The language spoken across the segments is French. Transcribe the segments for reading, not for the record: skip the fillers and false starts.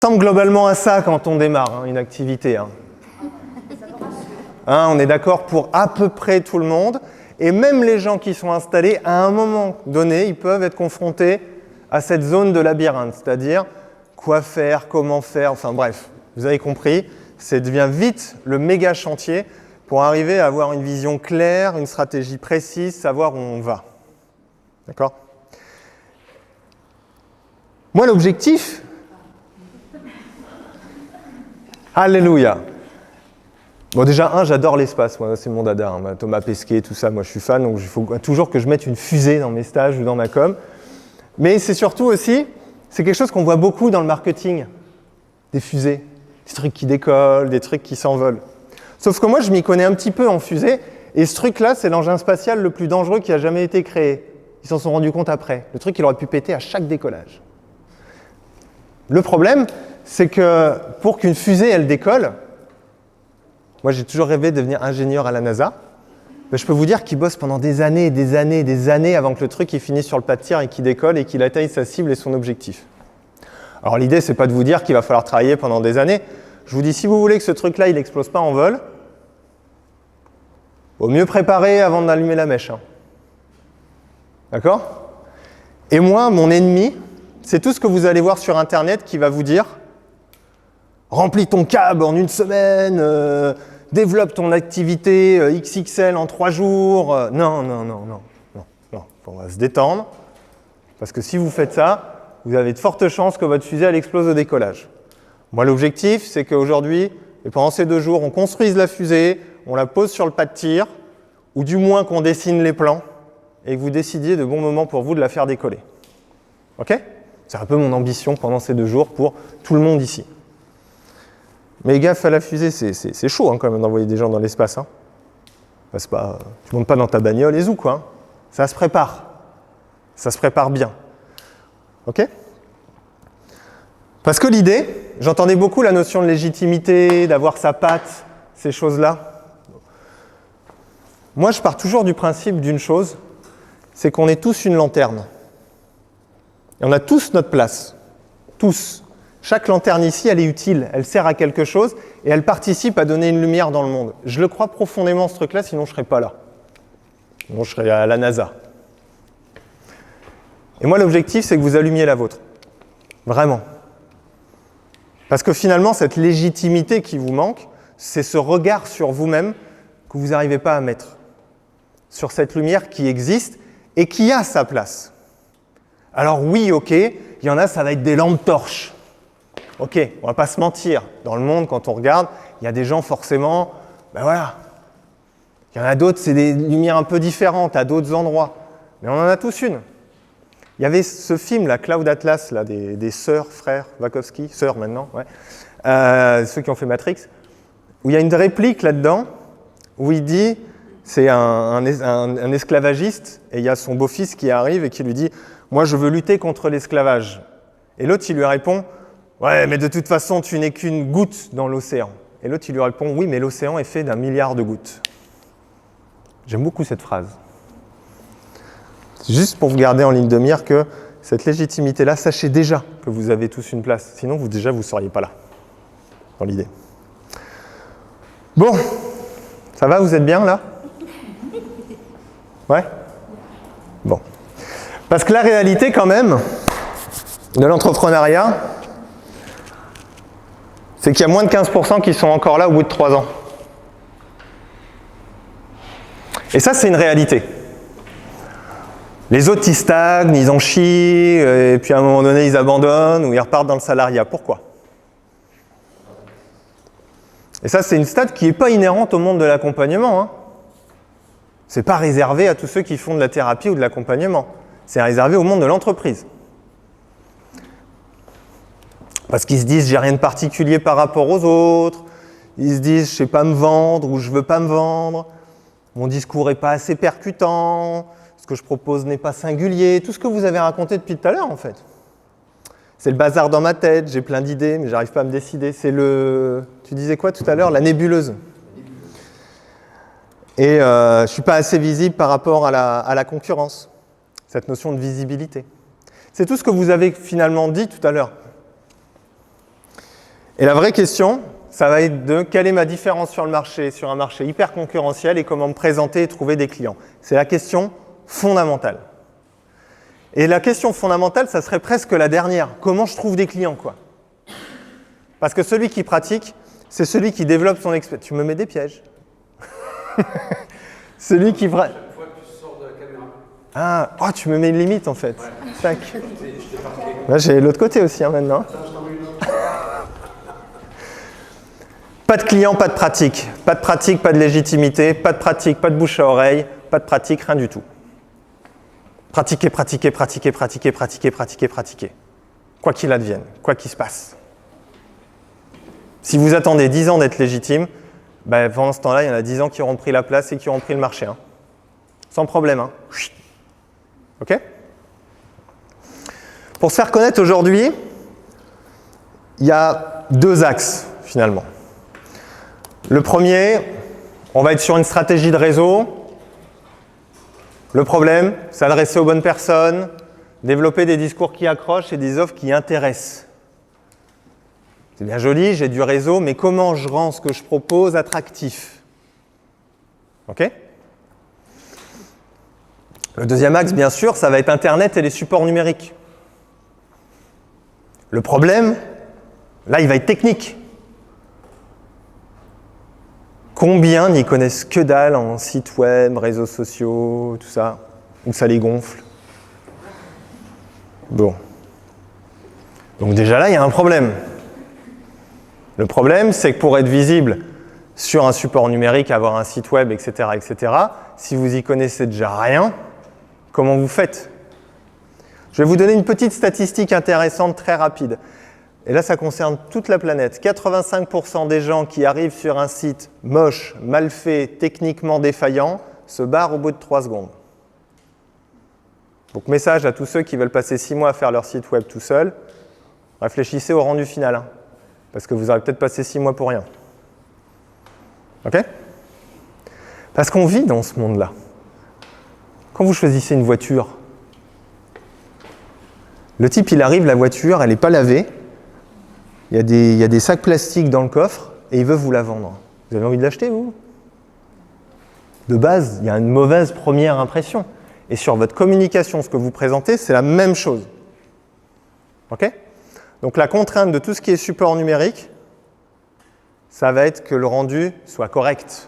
ressemble globalement à ça quand on démarre une activité. On est d'accord pour à peu près tout le monde. Et même les gens qui sont installés, à un moment donné, ils peuvent être confrontés à cette zone de labyrinthe. C'est-à-dire quoi faire, comment faire, enfin bref, vous avez compris. Ça devient vite le méga chantier pour arriver à avoir une vision claire, une stratégie précise, savoir où on va. D'accord ? Moi, l'objectif... Alléluia. Bon, déjà, j'adore l'espace, moi, c'est mon dada. Thomas Pesquet, tout ça, moi, je suis fan, donc il faut toujours que je mette une fusée dans mes stages ou dans ma com. Mais c'est surtout aussi, c'est quelque chose qu'on voit beaucoup dans le marketing, des fusées, des trucs qui décollent, des trucs qui s'envolent. Sauf que moi, je m'y connais un petit peu en fusée, et ce truc-là, c'est l'engin spatial le plus dangereux qui a jamais été créé. Ils s'en sont rendus compte après. Le truc, il aurait pu péter à chaque décollage. Le problème, c'est que pour qu'une fusée, elle décolle, moi j'ai toujours rêvé de devenir ingénieur à la NASA, mais je peux vous dire qu'ils bossent pendant des années et des années et des années avant que le truc il finisse sur le pas de tir et qu'il décolle et qu'il atteigne sa cible et son objectif. Alors l'idée, c'est pas de vous dire qu'il va falloir travailler pendant des années. Je vous dis, si vous voulez que ce truc-là, il n'explose pas en vol, vaut mieux préparer avant d'allumer la mèche. D'accord ? Et moi, mon ennemi, c'est tout ce que vous allez voir sur Internet qui va vous dire « Remplis ton CAB en 1 semaine, développe ton activité XXL en 3 jours. » Non. On va se détendre, parce que si vous faites ça, vous avez de fortes chances que votre fusée elle explose au décollage. Moi, l'objectif, c'est qu'aujourd'hui, et pendant ces 2 jours, on construise la fusée, on la pose sur le pas de tir, ou du moins qu'on dessine les plans, et que vous décidiez de bons moments pour vous de la faire décoller. Ok ? C'est un peu mon ambition pendant ces 2 jours pour tout le monde ici. Mais gaffe à la fusée, c'est chaud quand même d'envoyer des gens dans l'espace. C'est pas, tu montes pas dans ta bagnole et zou quoi. Ça se prépare. Ça se prépare bien. Ok ? Parce que l'idée, j'entendais beaucoup la notion de légitimité, d'avoir sa patte, ces choses-là. Moi, je pars toujours du principe d'une chose, c'est qu'on est tous une lanterne. Et on a tous notre place. Tous. Chaque lanterne ici, elle est utile, elle sert à quelque chose et elle participe à donner une lumière dans le monde. Je le crois profondément ce truc-là, sinon je ne serais pas là. Sinon je serais à la NASA. Et moi, l'objectif, c'est que vous allumiez la vôtre. Vraiment. Parce que finalement, cette légitimité qui vous manque, c'est ce regard sur vous-même que vous n'arrivez pas à mettre. Sur cette lumière qui existe et qui a sa place. Alors oui, ok, il y en a, ça va être des lampes torches. Ok, on va pas se mentir. Dans le monde, quand on regarde, il y a des gens forcément, ben voilà. Il y en a d'autres, c'est des lumières un peu différentes à d'autres endroits. Mais on en a tous une. Il y avait ce film, la Cloud Atlas, là, des sœurs, frères, Wachowski, sœurs maintenant, ouais. Ceux qui ont fait Matrix, où il y a une réplique là-dedans, où il dit, c'est un esclavagiste, et il y a son beau-fils qui arrive et qui lui dit « Moi, je veux lutter contre l'esclavage ». Et l'autre, il lui répond « Ouais, mais de toute façon, tu n'es qu'une goutte dans l'océan. » Et l'autre, il lui répond « Oui, mais l'océan est fait d'1 milliard de gouttes. » J'aime beaucoup cette phrase. C'est juste pour vous garder en ligne de mire que cette légitimité-là, sachez déjà que vous avez tous une place. Sinon, vous ne seriez pas là, dans l'idée. Bon, ça va, vous êtes bien là ? Ouais ? Bon. Parce que la réalité, quand même, de l'entrepreneuriat, c'est qu'il y a moins de 15% qui sont encore là au bout de 3 ans. Et ça, c'est une réalité. Les autres, ils stagnent, ils en chient, et puis à un moment donné, ils abandonnent ou ils repartent dans le salariat. Pourquoi ? Et ça, c'est une stat qui n'est pas inhérente au monde de l'accompagnement. Ce n'est pas réservé à tous ceux qui font de la thérapie ou de l'accompagnement. C'est réservé au monde de l'entreprise. Parce qu'ils se disent, j'ai rien de particulier par rapport aux autres. Ils se disent, je ne sais pas me vendre ou je ne veux pas me vendre. Mon discours n'est pas assez percutant. Ce que je propose n'est pas singulier. Tout ce que vous avez raconté depuis tout à l'heure, en fait. C'est le bazar dans ma tête. J'ai plein d'idées, mais je n'arrive pas à me décider. C'est le... Tu disais quoi tout à l'heure ? La nébuleuse. Et je ne suis pas assez visible par rapport à la concurrence. Cette notion de visibilité. C'est tout ce que vous avez finalement dit tout à l'heure. Et la vraie question, ça va être de quelle est ma différence sur le marché, sur un marché hyper concurrentiel et comment me présenter et trouver des clients. C'est la question fondamentale. Et la question fondamentale, ça serait presque la dernière. Comment je trouve des clients, quoi? Parce que celui qui pratique, c'est celui qui développe son expérience. Tu me mets des pièges. Celui qui... Chaque fois que tu sors de la caméra. Ah, oh, tu me mets une limite, en fait. Ouais. Tac. Là, j'ai l'autre côté aussi, hein, maintenant. Pas de client, pas de pratique. Pas de pratique, pas de légitimité. Pas de pratique, pas de bouche à oreille. Pas de pratique, rien du tout. Pratiquer, pratiquer, pratiquer, pratiquer, pratiquer, pratiquer, pratiquer. Quoi qu'il advienne, quoi qu'il se passe. Si vous attendez 10 ans d'être légitime, ben pendant ce temps-là, il y en a 10 ans qui auront pris la place et qui auront pris le marché. Hein. Sans problème. Hein. OK ? Pour se faire connaître aujourd'hui, il y a 2 axes, finalement. Le premier, on va être sur une stratégie de réseau. Le problème, s'adresser aux bonnes personnes, développer des discours qui accrochent et des offres qui intéressent. C'est bien joli, j'ai du réseau, mais comment je rends ce que je propose attractif? OK? Le deuxième axe, bien sûr, ça va être Internet et les supports numériques. Le problème, là, il va être technique. Combien n'y connaissent que dalle en site web, réseaux sociaux, tout ça, où ça les gonfle? Bon. Donc déjà là, il y a un problème. Le problème, c'est que pour être visible sur un support numérique, avoir un site web, etc., si vous y connaissez déjà rien, comment vous faites? Je vais vous donner une petite statistique intéressante, très rapide. Et là, ça concerne toute la planète. 85% des gens qui arrivent sur un site moche, mal fait, techniquement défaillant, se barrent au bout de 3 secondes. Donc, message à tous ceux qui veulent passer 6 mois à faire leur site web tout seul, réfléchissez au rendu final, hein, parce que vous aurez peut-être passé 6 mois pour rien. OK? Parce qu'on vit dans ce monde-là. Quand vous choisissez une voiture, le type, il arrive, la voiture, elle n'est pas lavée. Il y a des sacs plastiques dans le coffre et il veut vous la vendre. Vous avez envie de l'acheter, vous? De base, il y a une mauvaise première impression. Et sur votre communication, ce que vous présentez, c'est la même chose. OK? Donc la contrainte de tout ce qui est support numérique, ça va être que le rendu soit correct.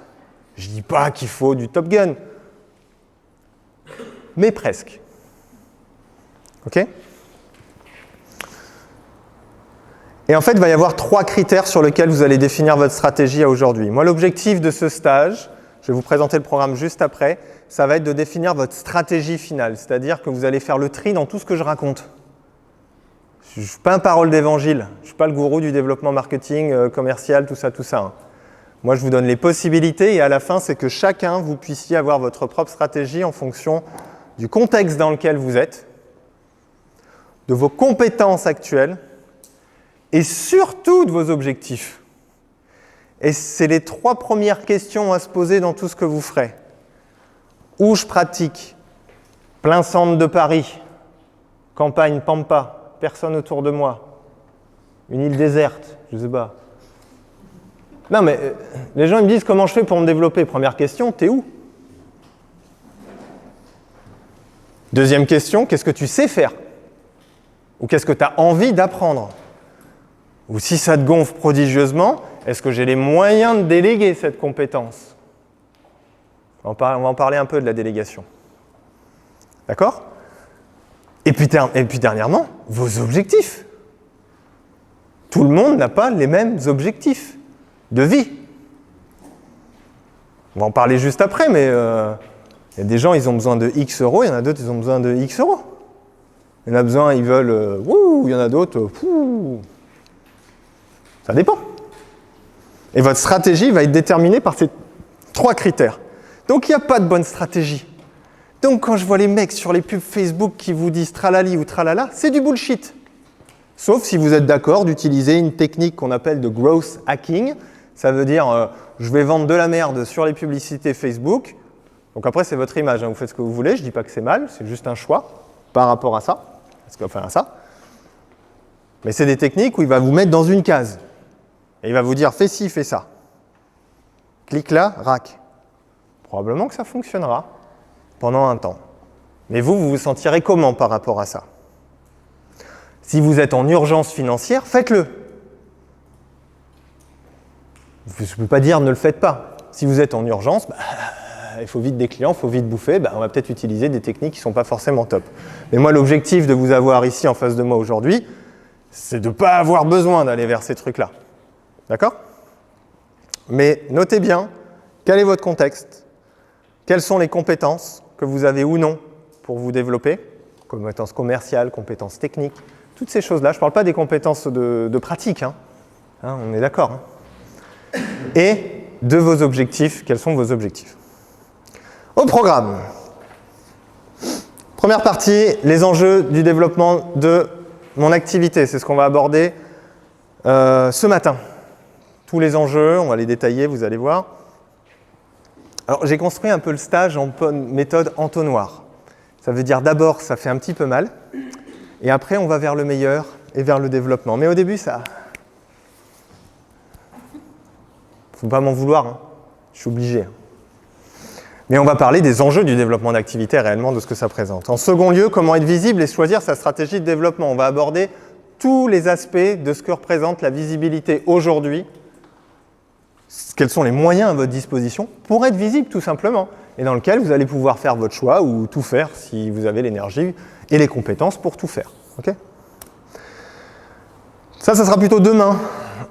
Je ne dis pas qu'il faut du Top Gun, mais presque. OK? Et en fait, il va y avoir 3 critères sur lesquels vous allez définir votre stratégie à aujourd'hui. Moi, l'objectif de ce stage, je vais vous présenter le programme juste après, ça va être de définir votre stratégie finale, c'est-à-dire que vous allez faire le tri dans tout ce que je raconte. Je ne suis pas un parole d'évangile, je ne suis pas le gourou du développement marketing, commercial, tout ça. Hein. Moi, je vous donne les possibilités et à la fin, c'est que chacun, vous puissiez avoir votre propre stratégie en fonction du contexte dans lequel vous êtes, de vos compétences actuelles, et surtout de vos objectifs. Et c'est les 3 premières questions à se poser dans tout ce que vous ferez. Où je pratique? Plein centre de Paris, campagne Pampa, personne autour de moi, une île déserte, je ne sais pas. Non mais les gens ils me disent comment je fais pour me développer. Première question, t'es où? Deuxième question, qu'est-ce que tu sais faire? Ou qu'est-ce que tu as envie d'apprendre? Ou si ça te gonfle prodigieusement, est-ce que j'ai les moyens de déléguer cette compétence? On va en parler un peu de la délégation. D'accord? Et puis dernièrement, vos objectifs. Tout le monde n'a pas les mêmes objectifs de vie. On va en parler juste après, mais il y a des gens, ils ont besoin de X euros, il y en a d'autres, ils ont besoin de X euros. Il y en a besoin, ils veulent, il y en a d'autres, ça dépend. Et votre stratégie va être déterminée par ces 3 critères. Donc, il n'y a pas de bonne stratégie. Donc, quand je vois les mecs sur les pubs Facebook qui vous disent tralali ou tralala, c'est du bullshit. Sauf si vous êtes d'accord d'utiliser une technique qu'on appelle de growth hacking. Ça veut dire, je vais vendre de la merde sur les publicités Facebook. Donc après, c'est votre image, hein, vous faites ce que vous voulez. Je ne dis pas que c'est mal, c'est juste un choix par rapport à ça. À ça. Mais c'est des techniques où il va vous mettre dans une case. Et il va vous dire, fais ci, fais ça. Clique là, rac. Probablement que ça fonctionnera pendant un temps. Mais vous vous sentirez comment par rapport à ça? Si vous êtes en urgence financière, faites-le. Je ne peux pas dire ne le faites pas. Si vous êtes en urgence, il faut vite des clients, il faut vite bouffer, on va peut-être utiliser des techniques qui ne sont pas forcément top. Mais moi, l'objectif de vous avoir ici en face de moi aujourd'hui, c'est de ne pas avoir besoin d'aller vers ces trucs-là. D'accord? Mais notez bien, quel est votre contexte? Quelles sont les compétences que vous avez ou non pour vous développer? Compétences commerciales, compétences techniques, toutes ces choses-là. Je ne parle pas des compétences de pratique, on est d'accord. Et de vos objectifs, quels sont vos objectifs? Au programme. Première partie, les enjeux du développement de mon activité. C'est ce qu'on va aborder ce matin. Tous les enjeux, on va les détailler, vous allez voir. Alors, j'ai construit un peu le stage en méthode entonnoir. Ça veut dire d'abord, ça fait un petit peu mal, et après, on va vers le meilleur et vers le développement. Mais au début, ça... Faut pas m'en vouloir, je suis obligé. Mais on va parler des enjeux du développement d'activité réellement, de ce que ça présente. En second lieu, comment être visible et choisir sa stratégie de développement. On va aborder tous les aspects de ce que représente la visibilité aujourd'hui. Quels sont les moyens à votre disposition pour être visible tout simplement, et dans lequel vous allez pouvoir faire votre choix ou tout faire si vous avez l'énergie et les compétences pour tout faire. Okay ? Ça sera plutôt demain.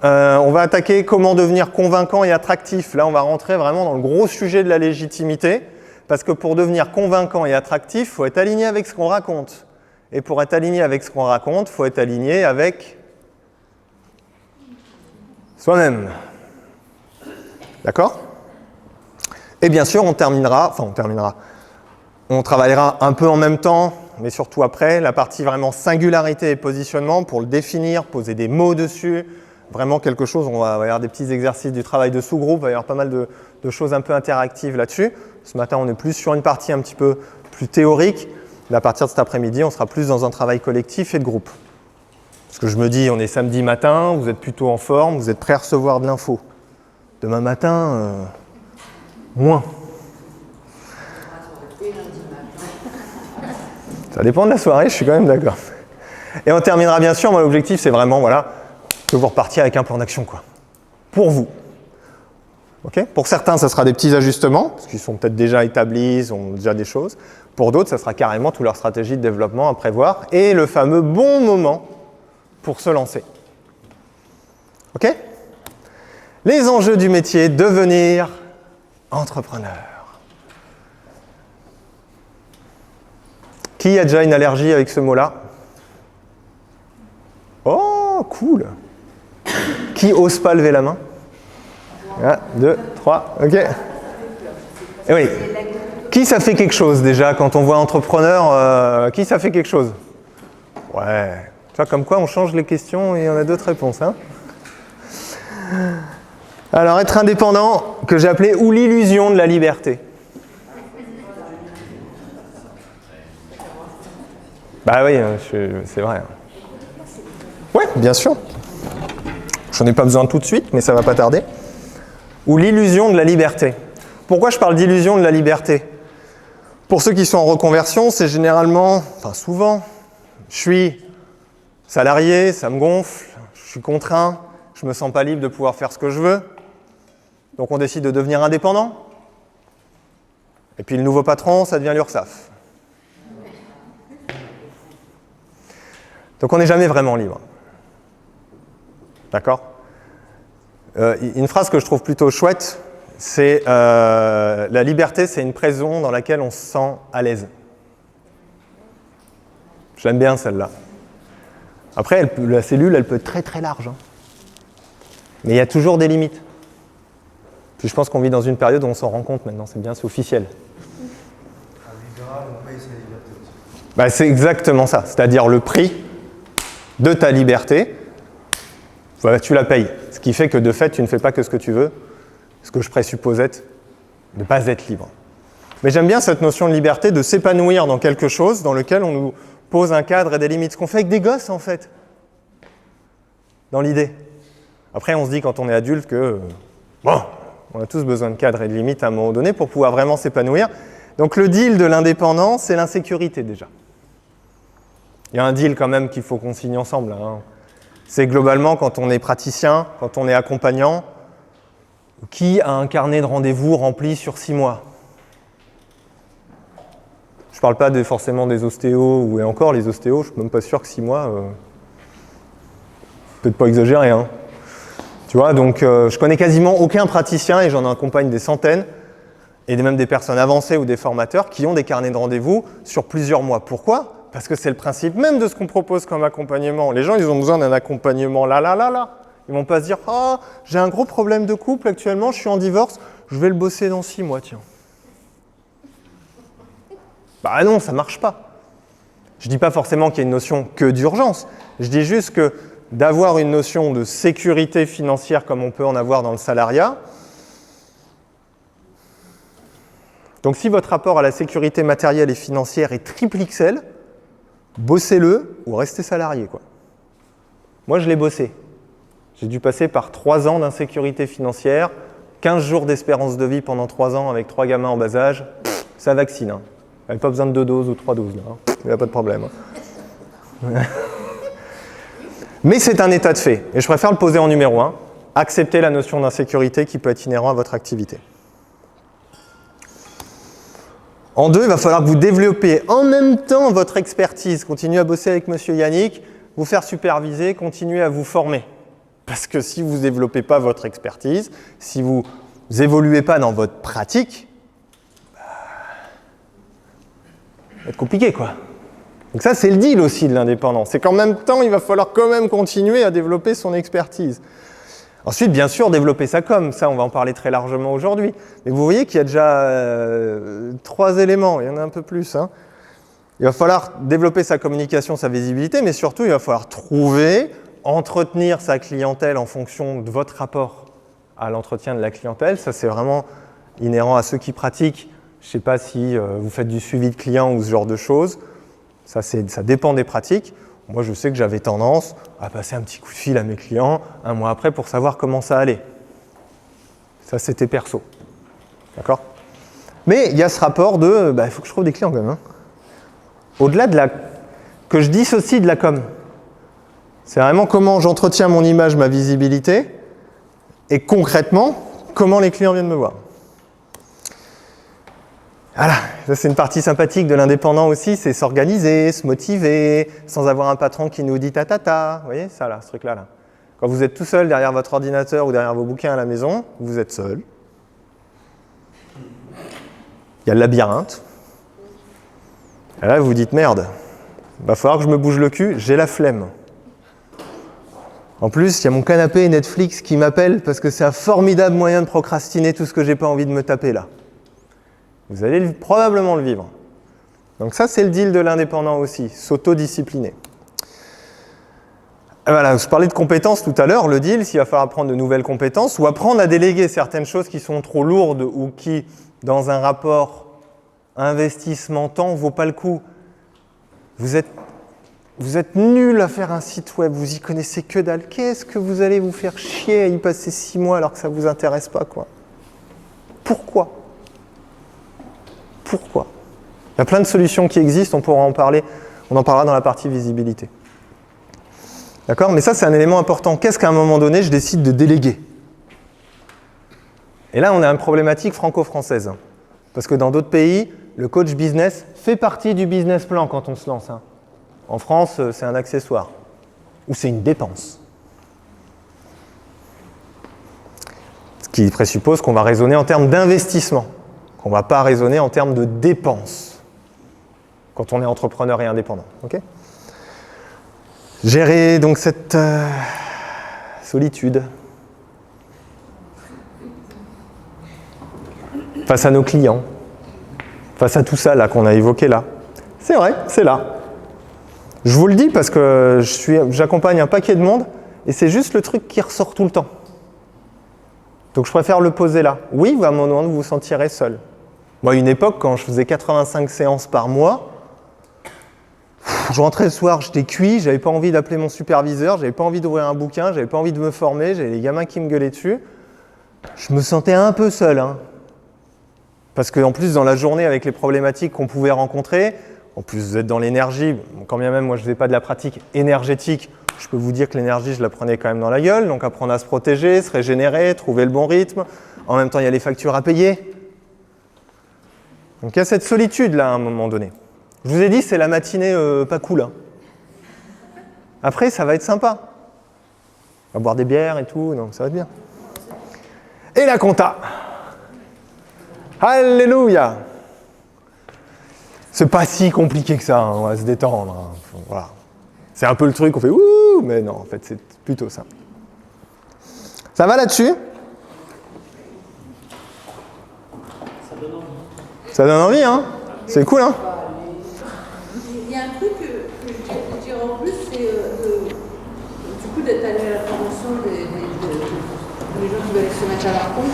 On va attaquer comment devenir convaincant et attractif. Là, on va rentrer vraiment dans le gros sujet de la légitimité, parce que pour devenir convaincant et attractif, il faut être aligné avec ce qu'on raconte. Et pour être aligné avec ce qu'on raconte, il faut être aligné avec soi-même. D'accord ? Et bien sûr, on travaillera un peu en même temps, mais surtout après, la partie vraiment singularité et positionnement pour le définir, poser des mots dessus, vraiment quelque chose, on va avoir des petits exercices du travail de sous-groupe, il va y avoir pas mal de choses un peu interactives là-dessus. Ce matin, on est plus sur une partie un petit peu plus théorique. À partir de cet après-midi, on sera plus dans un travail collectif et de groupe. Parce que je me dis, on est samedi matin, vous êtes plutôt en forme, vous êtes prêts à recevoir de l'info. Demain matin, moins. Ça dépend de la soirée, je suis quand même d'accord. Et on terminera bien sûr, moi l'objectif c'est vraiment que vous repartiez avec un plan d'action, pour vous. Okay ? Pour certains, ça sera des petits ajustements, parce qu'ils sont peut-être déjà établis, ils ont déjà des choses. Pour d'autres, ça sera carrément toute leur stratégie de développement à prévoir et le fameux bon moment pour se lancer. Ok ? Les enjeux du métier, devenir entrepreneur. Qui a déjà une allergie avec ce mot-là? Oh, cool! Qui ose pas lever la main? 1, 2, 3, ok. Et oui. Qui ça fait quelque chose déjà quand on voit entrepreneur? Qui ça fait quelque chose? Ouais. Tu vois, comme quoi on change les questions et on a d'autres réponses. Alors, être indépendant, que j'ai appelé ou l'illusion de la liberté. Bah oui, c'est vrai. Ouais, bien sûr. J'en ai pas besoin tout de suite, mais ça va pas tarder. Ou l'illusion de la liberté. Pourquoi je parle d'illusion de la liberté? Pour ceux qui sont en reconversion, c'est généralement, souvent, je suis salarié, ça me gonfle, je suis contraint, je me sens pas libre de pouvoir faire ce que je veux. Donc on décide de devenir indépendant. Et puis le nouveau patron, ça devient l'URSSAF. Donc on n'est jamais vraiment libre. D'accord ? Une phrase que je trouve plutôt chouette, c'est la liberté, c'est une prison dans laquelle on se sent à l'aise. J'aime bien celle-là. Après, la cellule, elle peut être très très large. Mais il y a toujours des limites. Puis je pense qu'on vit dans une période où on s'en rend compte maintenant, c'est bien, c'est officiel. Un libéral, on paye sa liberté aussi. C'est exactement ça, c'est-à-dire le prix de ta liberté, tu la payes. Ce qui fait que de fait, tu ne fais pas que ce que tu veux, ce que je présuppose être de ne pas être libre. Mais j'aime bien cette notion de liberté, de s'épanouir dans quelque chose dans lequel on nous pose un cadre et des limites. Ce qu'on fait avec des gosses, en fait, dans l'idée. Après, on se dit quand on est adulte que, bon, on a tous besoin de cadres et de limites à un moment donné pour pouvoir vraiment s'épanouir. Donc le deal de l'indépendant, c'est l'insécurité déjà. Il y a un deal quand même qu'il faut qu'on signe ensemble. Hein. C'est globalement quand on est praticien, quand on est accompagnant, qui a un carnet de rendez-vous rempli sur 6 mois. Je ne parle pas forcément des ostéos, ou et encore les ostéos, je ne suis même pas sûr que 6 mois, peut-être pas exagérer. Hein. Tu vois, donc je connais quasiment aucun praticien, et j'en accompagne des centaines, et même des personnes avancées ou des formateurs qui ont des carnets de rendez-vous sur plusieurs mois. Pourquoi ? Parce que c'est le principe même de ce qu'on propose comme accompagnement. Les gens, ils ont besoin d'un accompagnement là. Ils ne vont pas se dire « Ah, j'ai un gros problème de couple actuellement, je suis en divorce, je vais le bosser dans 6 mois, tiens. » Bah non, ça ne marche pas. Je ne dis pas forcément qu'il y a une notion que d'urgence. Je dis juste que d'avoir une notion de sécurité financière comme on peut en avoir dans le salariat. Donc si votre rapport à la sécurité matérielle et financière est triple XL, bossez-le ou restez salarié, quoi. Moi, je l'ai bossé. J'ai dû passer par 3 ans d'insécurité financière, 15 jours d'espérance de vie pendant 3 ans avec 3 gamins en bas âge. Ça vaccine. Hein. Vous n'avez pas besoin de 2 doses ou 3 doses. Il n'y a pas de problème. Hein. Mais c'est un état de fait. Et je préfère le poser en numéro 1. Accepter la notion d'insécurité qui peut être inhérente à votre activité. En 2, il va falloir que vous développiez en même temps votre expertise. Continuez à bosser avec monsieur Yannick, vous faire superviser, continuez à vous former. Parce que si vous ne développez pas votre expertise, si vous n'évoluez pas dans votre pratique, ça va être compliqué, quoi. Donc ça, c'est le deal aussi de l'indépendant. C'est qu'en même temps, il va falloir quand même continuer à développer son expertise. Ensuite, bien sûr, développer sa com. Ça, on va en parler très largement aujourd'hui. Mais vous voyez qu'il y a déjà 3 éléments. Il y en a un peu plus. Hein. Il va falloir développer sa communication, sa visibilité, mais surtout, il va falloir trouver, entretenir sa clientèle en fonction de votre rapport à l'entretien de la clientèle. Ça, c'est vraiment inhérent à ceux qui pratiquent. Je ne sais pas si vous faites du suivi de clients ou ce genre de choses. Ça dépend des pratiques. Moi, je sais que j'avais tendance à passer un petit coup de fil à mes clients 1 mois après pour savoir comment ça allait. Ça, c'était perso. D'accord ? Mais il y a ce rapport de il faut que je trouve des clients quand même. Hein. Au-delà de que je dissocie de la com. C'est vraiment comment j'entretiens mon image, ma visibilité, et concrètement, comment les clients viennent me voir. Voilà, ça c'est une partie sympathique de l'indépendant aussi, c'est s'organiser, se motiver, sans avoir un patron qui nous dit ta. Vous voyez ça là, ce truc-là. Là. Quand vous êtes tout seul derrière votre ordinateur ou derrière vos bouquins à la maison, vous êtes seul. Il y a le labyrinthe. Et là, vous vous dites merde, il va falloir que je me bouge le cul, j'ai la flemme. En plus, il y a mon canapé et Netflix qui m'appellent parce que c'est un formidable moyen de procrastiner tout ce que j'ai pas envie de me taper là. Vous allez probablement le vivre. Donc ça, c'est le deal de l'indépendant aussi, s'autodiscipliner. Voilà, je parlais de compétences tout à l'heure. Le deal, s'il va falloir apprendre de nouvelles compétences ou apprendre à déléguer certaines choses qui sont trop lourdes ou qui, dans un rapport investissement-temps, ne vaut pas le coup. Vous êtes nul à faire un site web, vous y connaissez que dalle. Qu'est-ce que vous allez vous faire chier à y passer 6 mois alors que ça ne vous intéresse pas, quoi ? Pourquoi ? Il y a plein de solutions qui existent, on pourra en parler, on en parlera dans la partie visibilité. D'accord ? Mais ça, c'est un élément important. Qu'est-ce qu'à un moment donné, je décide de déléguer ? Et là, on a une problématique franco-française. Parce que dans d'autres pays, le coach business fait partie du business plan quand on se lance. En France, c'est un accessoire. Ou c'est une dépense. Ce qui présuppose qu'on va raisonner en termes d'investissement. On ne va pas raisonner en termes de dépenses quand on est entrepreneur et indépendant. Okay ? Gérer donc cette solitude face à nos clients, face à tout ça là qu'on a évoqué là. C'est vrai, c'est là. Je vous le dis parce que j'accompagne un paquet de monde et c'est juste le truc qui ressort tout le temps. Donc je préfère le poser là. Oui, à un moment vous vous sentirez seul. Moi, à une époque, quand je faisais 85 séances par mois, Je rentrais le soir, j'étais cuit, j'avais pas envie d'appeler mon superviseur, j'avais pas envie d'ouvrir un bouquin, j'avais pas envie de me former, j'avais les gamins qui me gueulaient dessus. Je me sentais un peu seul, hein. Parce qu'en plus, dans la journée, avec les problématiques qu'on pouvait rencontrer, en plus vous êtes dans l'énergie, quand bien même moi je ne faisais pas de la pratique énergétique, je peux vous dire que l'énergie, je la prenais quand même dans la gueule, donc apprendre à se protéger, se régénérer, trouver le bon rythme. En même temps, il y a les factures à payer. Donc il y a cette solitude-là à un moment donné. Je vous ai dit, c'est la matinée pas cool. Hein. Après, ça va être sympa. On va boire des bières et tout, donc ça va être bien. Et la compta. Alléluia. C'est pas si compliqué que ça, hein, on va se détendre. Hein. Voilà. C'est un peu le truc, on fait ouh, mais non, en fait, c'est plutôt simple. Ça va là-dessus ? Ça donne envie, hein ? C'est cool, hein ? Il y a un truc que je dirais en plus, c'est du coup d'être allé à la formation des gens qui veulent se mettre à leur compte.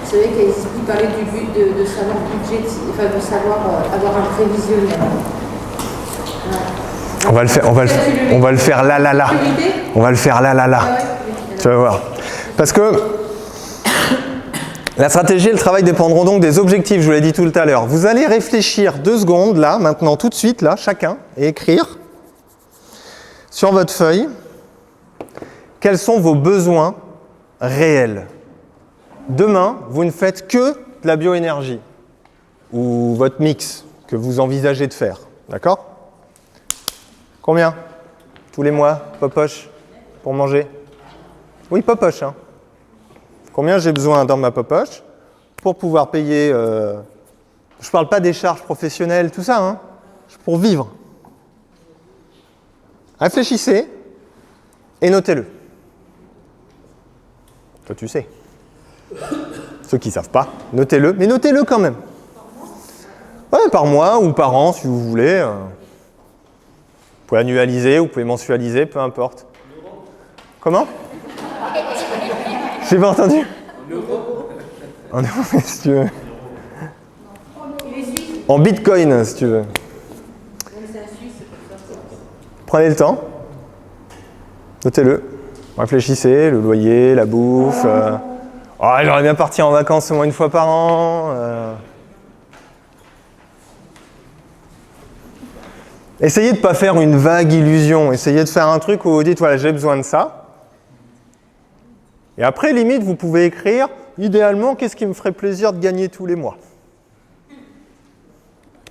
C'est vrai qu'ils parlaient du but de savoir budget, enfin de savoir avoir un prévisionnel. Ouais. On va le faire là. On va le faire là. Tu vas voir. Parce que la stratégie et le travail dépendront donc des objectifs, je vous l'ai dit tout à l'heure. Vous allez réfléchir 2 secondes, là, maintenant, tout de suite, là, chacun, et écrire sur votre feuille quels sont vos besoins réels. Demain, vous ne faites que de la bioénergie ou votre mix que vous envisagez de faire. D'accord ? Combien ? Tous les mois, popoche, pour manger ? Oui, popoche. Hein. Combien j'ai besoin dans ma popoche pour pouvoir payer... je ne parle pas des charges professionnelles, tout ça, hein, pour vivre. Réfléchissez et notez-le. Toi, tu sais. Ceux qui ne savent pas, notez-le, mais notez-le quand même. Ouais, par mois ou par an, si vous voulez. Vous pouvez annualiser, vous pouvez mensualiser, peu importe. Comment ? J'ai pas entendu. En euros, si tu veux. En bitcoin, si tu veux. Prenez le temps. Notez-le. Réfléchissez, le loyer, la bouffe. Oh, j'aurais bien parti en vacances au moins une fois par an. Essayez de ne pas faire une vague illusion. Essayez de faire un truc où vous dites, voilà, j'ai besoin de ça. Et après, limite, vous pouvez écrire, idéalement, qu'est-ce qui me ferait plaisir de gagner tous les mois ?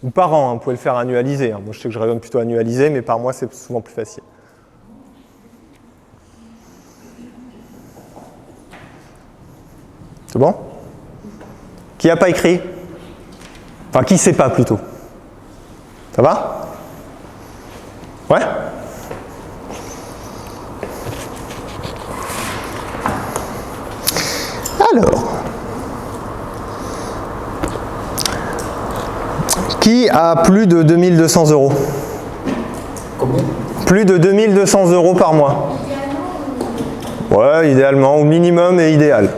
Ou par an, hein, vous pouvez le faire annualiser. Hein. Moi, je sais que je raisonne plutôt annualiser, mais par mois, c'est souvent plus facile. C'est bon ? Qui n'a pas écrit ? Enfin, qui ne sait pas, plutôt ? Ça va ? Ouais ? Alors, qui a plus de 2200 €? Combien ? Plus de 2200 € par mois. Ouais, idéalement, au minimum et idéal.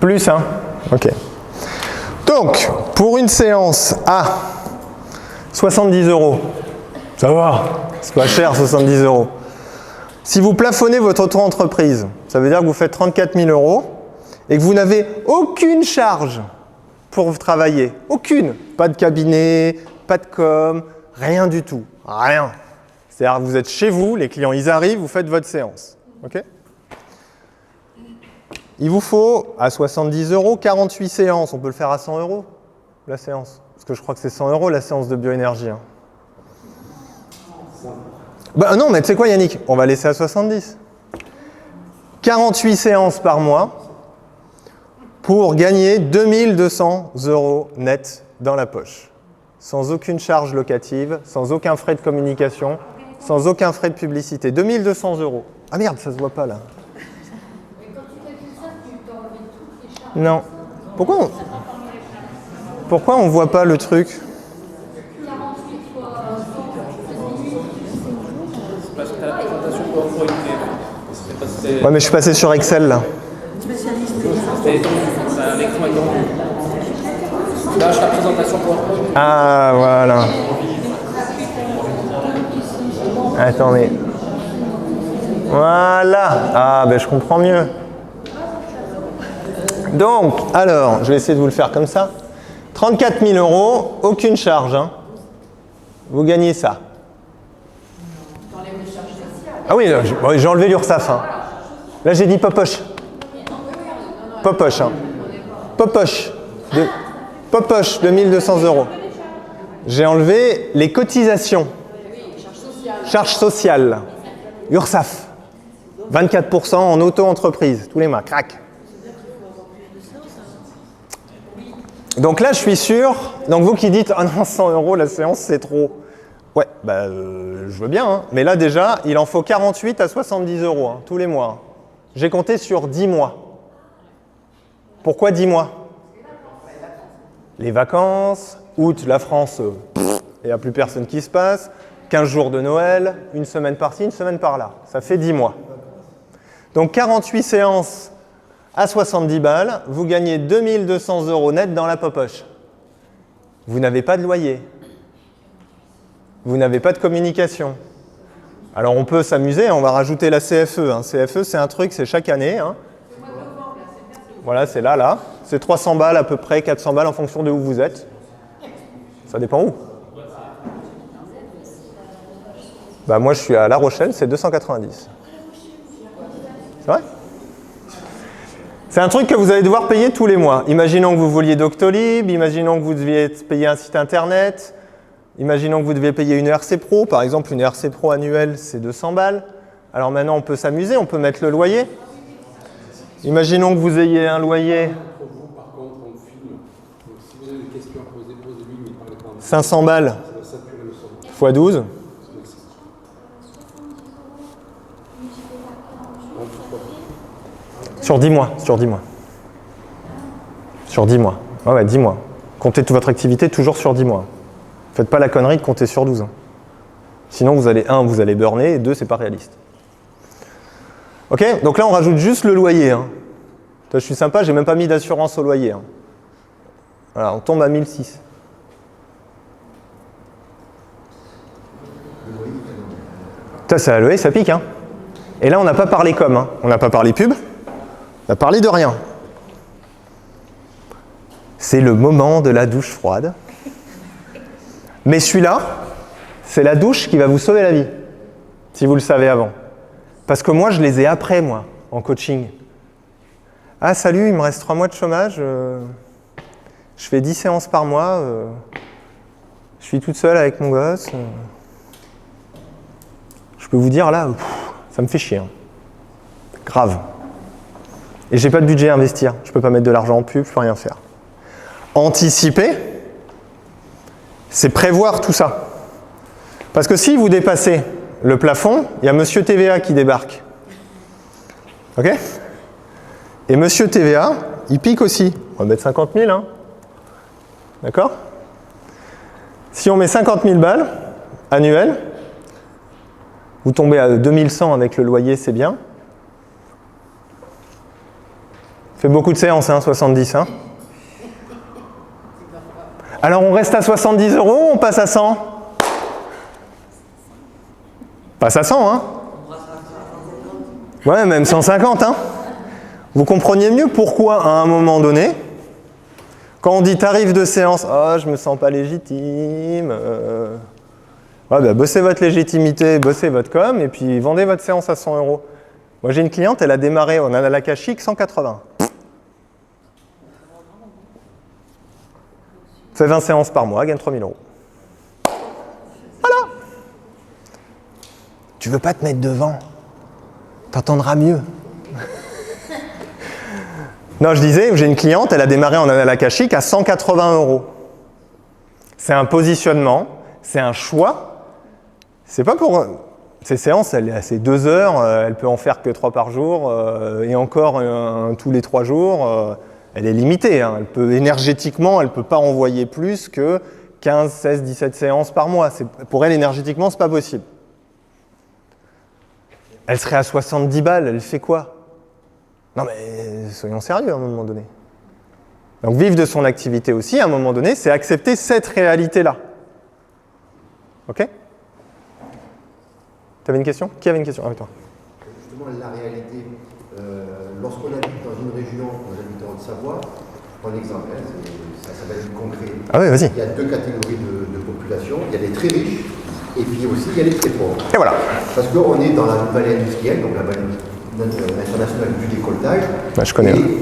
Plus, hein? Ok. Donc, pour une séance à 70 €, ça va, c'est pas cher, 70 €. Si vous plafonnez votre auto-entreprise, ça veut dire que vous faites 34 000 € et que vous n'avez aucune charge pour travailler. Aucune. Pas de cabinet, pas de com, rien du tout. Rien. C'est-à-dire que vous êtes chez vous, les clients ils arrivent, vous faites votre séance. Ok ? Il vous faut, à 70 €, 48 séances. On peut le faire à 100 € la séance. Parce que je crois que c'est 100 € la séance de bioénergie. Hein. Bah non, mais tu sais quoi Yannick ? On va laisser à 70. 48 séances par mois pour gagner 2200 € net dans la poche. Sans aucune charge locative, sans aucun frais de communication, sans aucun frais de publicité. 2200 €. Ah merde, ça se voit pas là. Non. Pourquoi on voit pas le truc ? Parce que tu as la présentation PowerPoint. Ouais, mais je suis passé sur Excel là. C'est un écran énorme. Là, je fais la présentation PowerPoint. Ah, voilà. Attendez. Voilà. Ah, ben je comprends mieux. Donc, alors, je vais essayer de vous le faire comme ça. 34 000 €, aucune charge. Hein. Vous gagnez ça. Ah oui, j'ai enlevé l'URSSAF. Hein. Là, j'ai dit popoche. Popoche. Hein. Popoche. Popoche de 1200 €. J'ai enlevé les cotisations. Charges sociales. URSSAF. 24% en auto-entreprise. Tous les mois. Crac. Donc là, je suis sûr. Donc vous qui dites, ah non, 100 € la séance, c'est trop. Ouais, bah, je veux bien. Hein. Mais là, déjà, il en faut 48 à 70 € hein, tous les mois. J'ai compté sur 10 mois. Pourquoi 10 mois? Les vacances, août, la France, il n'y a plus personne qui se passe. 15 jours de Noël, une semaine par-ci, une semaine par-là. Ça fait 10 mois. Donc 48 séances à 70 balles, vous gagnez 2200 € net dans la popoche. Vous n'avez pas de loyer. Vous n'avez pas de communication. Alors on peut s'amuser, on va rajouter la CFE. Hein. CFE, c'est un truc, c'est chaque année. Hein. Voilà, c'est là. C'est 300 balles à peu près, 400 balles en fonction de où vous êtes. Ça dépend où. Bah moi je suis à La Rochelle, c'est 290. C'est vrai? C'est un truc que vous allez devoir payer tous les mois. Imaginons que vous vouliez Doctolib, imaginons que vous deviez payer un site internet, imaginons que vous deviez payer une ERC Pro. Par exemple, une ERC Pro annuelle, c'est 200 balles. Alors maintenant, on peut s'amuser, on peut mettre le loyer. Imaginons que vous ayez un loyer. 500 balles x 12. Sur 10 mois, sur 10 mois. Sur 10 mois. Ouais, 10 mois. Comptez toute votre activité toujours sur 10 mois. Faites pas la connerie de compter sur 12. Sinon, vous allez burner, et 2, c'est pas réaliste. Ok, donc là, on rajoute juste le loyer. Hein. Toi, je suis sympa, j'ai même pas mis d'assurance au loyer. Hein. Voilà, on tombe à 1006. Ça, c'est à loyer, ça pique. Hein. Et là, on n'a pas parlé com. Hein. On n'a pas parlé pub. On a parlé de rien. C'est le moment de la douche froide. Mais celui-là, c'est la douche qui va vous sauver la vie, si vous le savez avant. Parce que moi, je les ai après, moi, en coaching. Ah, salut, il me reste 3 mois de chômage. Je fais 10 séances par mois. Je suis toute seule avec mon gosse. Je peux vous dire, là, ça me fait chier. Hein. Grave. Et j'ai pas de budget à investir. Je peux pas mettre de l'argent en pub, je peux rien faire. Anticiper, c'est prévoir tout ça. Parce que si vous dépassez le plafond, il y a Monsieur TVA qui débarque. Ok? Et Monsieur TVA, il pique aussi. On va mettre 50 000, hein? D'accord? Si on met 50 000 balles annuelles, vous tombez à 2100 avec le loyer, c'est bien. Fait beaucoup de séances, hein, 70. Hein. Alors on reste à 70 €, on passe à 100? Passe à 100, hein? Ouais, même 150, hein? Vous compreniez mieux pourquoi, à un moment donné, quand on dit tarif de séance, ah, je me sens pas légitime. Ouais, bah, bossez votre légitimité, bossez votre com, et puis vendez votre séance à 100 €. Moi, j'ai une cliente, elle a démarré en Analacachique 180. Fait 20 séances par mois, gagne 3 000 €. Voilà. Tu veux pas te mettre devant? T'entendras mieux. Non, je disais, j'ai une cliente, elle a démarré en Analacachique à 180 €. C'est un positionnement, c'est un choix. C'est pas pour... Ces séances, c'est 2 heures, elle peut en faire que 3 par jour, et encore tous les 3 jours. Elle est limitée, hein. Énergétiquement, elle ne peut pas envoyer plus que 15, 16, 17 séances par mois. Pour elle, énergétiquement, ce n'est pas possible. Elle serait à 70 balles, elle fait quoi? Non mais soyons sérieux à un moment donné. Donc vivre de son activité aussi, à un moment donné, c'est accepter cette réalité-là. Ok? Tu avais une question? Qui avait une question? Ah oui, toi. Justement, la réalité, lorsqu'on habite dans une région, où j'habite en Haute-Savoie, par exemple, hein, ça s'appelle du concret. Ah oui, vas-y. Il y a deux catégories de population. Il y a les très riches et puis aussi il y a les très pauvres. Et voilà. Parce qu'on est dans la vallée industrielle, donc la vallée internationale du décolletage. Bah, je connais. Et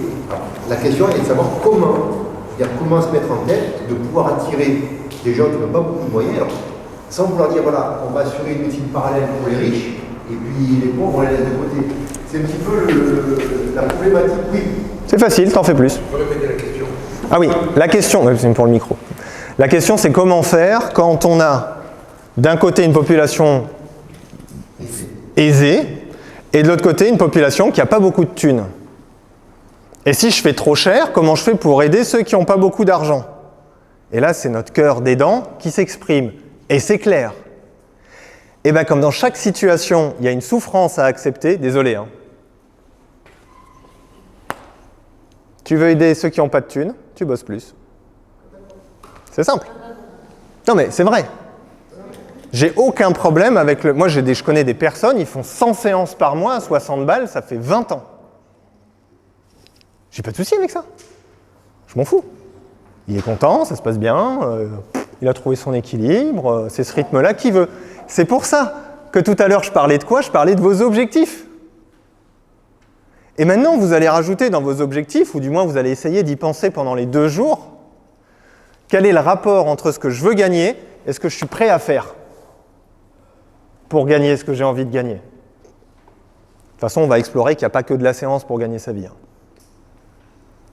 la question est de savoir comment se mettre en tête de pouvoir attirer des gens qui n'ont pas beaucoup de moyens. Alors, sans vouloir dire, voilà, on va assurer une médecine parallèle pour les riches, et puis les pauvres, on les laisse de côté. C'est un petit peu la problématique, oui. C'est facile, t'en fais plus. Je peux répéter la question. Ah oui, la question, c'est pour le micro. La question, c'est comment faire quand on a d'un côté une population aisée, et de l'autre côté une population qui n'a pas beaucoup de thunes. Et si je fais trop cher, comment je fais pour aider ceux qui n'ont pas beaucoup d'argent? Et là, c'est notre cœur d'aidant qui s'exprime. Et c'est clair. Et bien, comme dans chaque situation, il y a une souffrance à accepter, désolé, hein. Tu veux aider ceux qui n'ont pas de thunes, tu bosses plus. C'est simple. Non mais c'est vrai. J'ai aucun problème avec le... Moi, je connais des personnes, ils font 100 séances par mois à 60 balles, ça fait 20 ans. J'ai pas de souci avec ça. Je m'en fous. Il est content, ça se passe bien, il a trouvé son équilibre, c'est ce rythme-là qu'il veut. C'est pour ça que tout à l'heure, je parlais de quoi? Je parlais de vos objectifs. Et maintenant, vous allez rajouter dans vos objectifs, ou du moins vous allez essayer d'y penser pendant les 2 jours, quel est le rapport entre ce que je veux gagner et ce que je suis prêt à faire pour gagner ce que j'ai envie de gagner. De toute façon, on va explorer qu'il n'y a pas que de la séance pour gagner sa vie. Hein.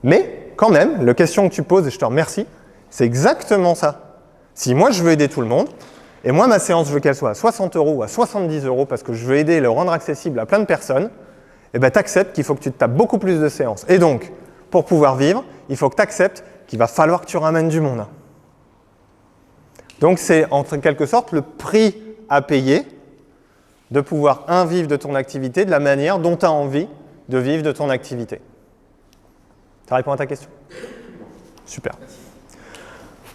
Mais, quand même, la question que tu poses, et je te remercie, c'est exactement ça. Si moi, je veux aider tout le monde, et moi, ma séance, je veux qu'elle soit à 60 € ou à 70 € parce que je veux aider et le rendre accessible à plein de personnes, eh bien, tu acceptes qu'il faut que tu te tapes beaucoup plus de séances. Et donc, pour pouvoir vivre, il faut que tu acceptes qu'il va falloir que tu ramènes du monde. Donc, c'est en quelque sorte le prix à payer de pouvoir vivre de ton activité de la manière dont tu as envie de vivre de ton activité. Ça répond à ta question? Super.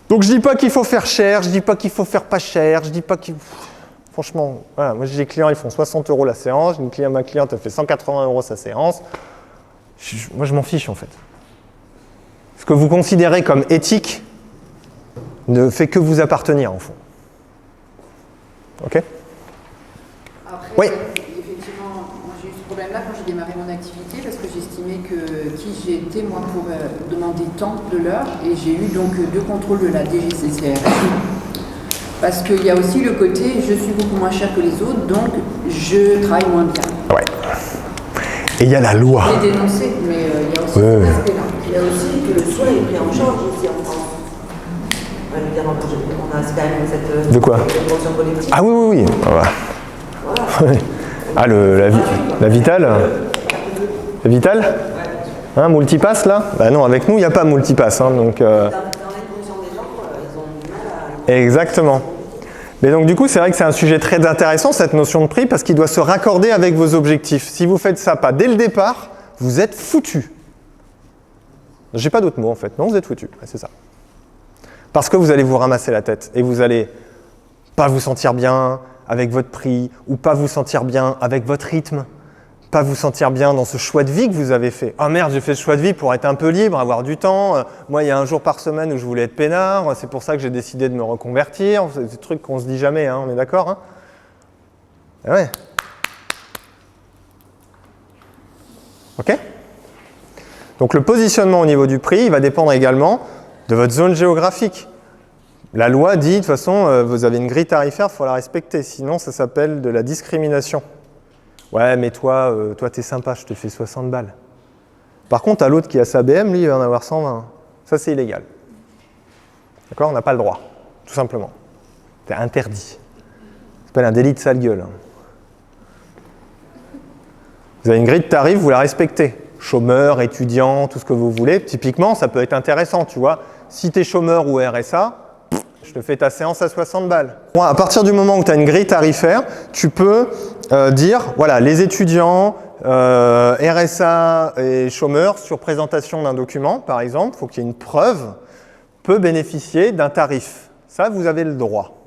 Donc, je ne dis pas qu'il faut faire cher, je ne dis pas qu'il faut faire pas cher, je ne dis pas qu'il... Franchement, voilà, moi j'ai des clients, ils font 60 € la séance, ma cliente, elle fait 180 € sa séance. Moi, je m'en fiche, en fait. Ce que vous considérez comme éthique ne fait que vous appartenir, en fond. OK? Après, oui. Effectivement, moi, j'ai eu ce problème-là quand j'ai démarré mon activité parce que j'estimais que qui j'étais, moi, pour demander tant de l'heure. Et j'ai eu donc 2 contrôles de la DGCCRF. Parce qu'il y a aussi le côté, je suis beaucoup moins cher que les autres, donc je travaille moins bien. Ouais. Et il y a la loi. J'ai dénoncé, mais il y a aussi cet aspect-là. Il y a aussi que le soin est pris en charge aussi en France. On a quand même cette de quoi? convention collective. Ah oui, oui, oui. Voilà. Ah, la Vitale? La Vitale? Hein, multipass, là? Bah non, avec nous, il n'y a pas multipass. Hein, donc, Exactement. Mais donc du coup, c'est vrai que c'est un sujet très intéressant, cette notion de prix, parce qu'il doit se raccorder avec vos objectifs. Si vous faites ça pas dès le départ, vous êtes foutus. J'ai pas d'autre mot en fait. Non, vous êtes foutus. Ouais, c'est ça. Parce que vous allez vous ramasser la tête et vous allez pas vous sentir bien avec votre prix ou pas vous sentir bien avec votre rythme. Pas vous sentir bien dans ce choix de vie que vous avez fait. Ah merde, j'ai fait ce choix de vie pour être un peu libre, avoir du temps. Moi, il y a un jour par semaine où je voulais être peinard. C'est pour ça que j'ai décidé de me reconvertir. C'est des trucs qu'on se dit jamais, hein, on est d'accord, hein? Ouais. Ok? Donc le positionnement au niveau du prix, il va dépendre également de votre zone géographique. La loi dit, de toute façon, vous avez une grille tarifaire, il faut la respecter. Sinon, ça s'appelle de la discrimination. Ouais, mais toi, t'es sympa, je te fais 60 balles. Par contre, à l'autre qui a sa BM, lui, il va en avoir 120. Ça, c'est illégal. D'accord? On n'a pas le droit, tout simplement. C'est interdit. Ça s'appelle un délit de sale gueule. Vous avez une grille de tarifs, vous la respectez. Chômeur, étudiant, tout ce que vous voulez. Typiquement, ça peut être intéressant, tu vois. Si tu es chômeur ou RSA, je te fais ta séance à 60 balles. Bon, à partir du moment où tu as une grille tarifaire, tu peux dire, voilà, les étudiants, RSA et chômeurs, sur présentation d'un document, par exemple, il faut qu'il y ait une preuve, peut bénéficier d'un tarif. Ça, vous avez le droit.